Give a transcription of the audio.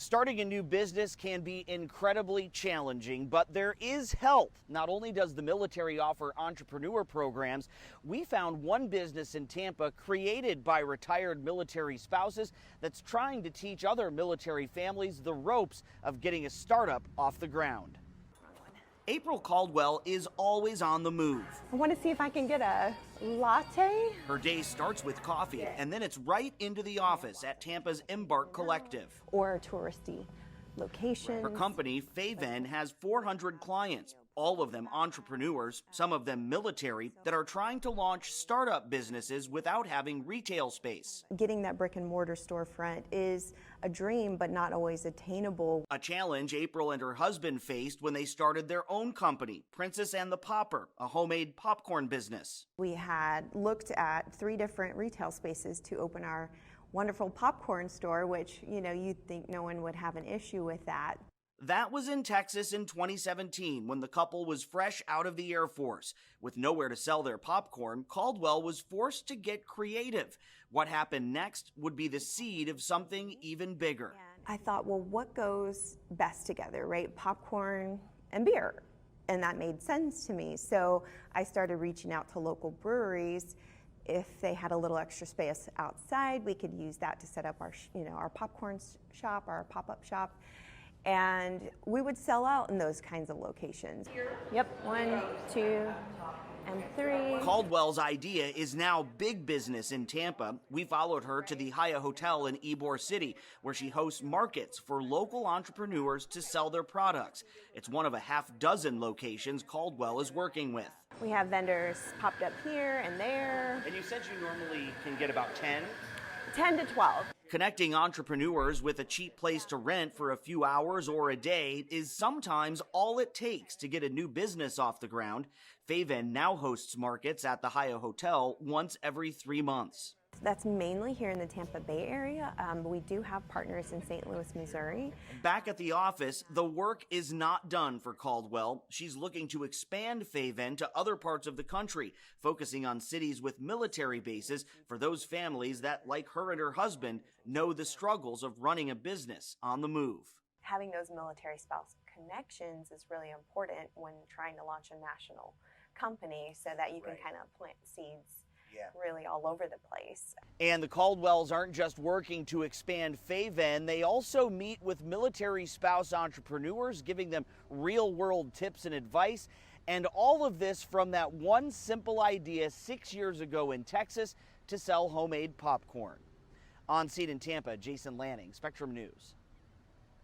Starting a new business can be incredibly challenging, but there is help. Not only does the military offer entrepreneur programs, we found one business in Tampa created by retired military spouses that's trying to teach other military families the ropes of getting a startup off the ground. April Caldwell is always on the move. I want to see if I can get a latte. Her day starts with coffee, and then it's right into the office at Tampa's Embark Collective. Or touristy locations. Her company, fayVen, has 400 clients, all of them entrepreneurs, some of them military, that are trying to launch startup businesses without having retail space. Getting that brick and mortar storefront is a dream, but not always attainable. A challenge April and her husband faced when they started their own company, Princess and the Popper, a homemade popcorn business. We had looked at 3 different retail spaces to open our wonderful popcorn store, which, you'd think no one would have an issue with that. That was in Texas in 2017 when the couple was fresh out of the Air Force. With nowhere to sell their popcorn, Caldwell was forced to get creative. What happened next would be the seed of something even bigger. I thought, well, what goes best together, right? Popcorn and beer. And that made sense to me. So I started reaching out to local breweries. If they had a little extra space outside, we could use that to set up our popcorn shop, our pop-up shop. And we would sell out in those kinds of locations. Yep, 1, 2, and 3. Caldwell's idea is now big business in Tampa. We followed her to the Hyatt Hotel in Ybor City, where she hosts markets for local entrepreneurs to sell their products. It's one of a half-dozen locations Caldwell is working with. We have vendors popped up here and there. And you said you normally can get about 10? 10 to 12. Connecting entrepreneurs with a cheap place to rent for a few hours or a day is sometimes all it takes to get a new business off the ground. fayVen now hosts markets at the Hyatt Hotel once every 3 months. That's mainly here in the Tampa Bay area. We do have partners in St. Louis, Missouri. Back at the office, the work is not done for Caldwell. She's looking to expand fayVen to other parts of the country, focusing on cities with military bases for those families that, like her and her husband, know the struggles of running a business on the move. Having those military spouse connections is really important when trying to launch a national company so that you can kind of plant seeds really all over the place. And the Caldwells aren't just working to expand fayVen, they also meet with military spouse entrepreneurs, giving them real-world tips and advice. And all of this from that one simple idea 6 years ago in Texas to sell homemade popcorn. On scene in Tampa, Jason Lanning, Spectrum News.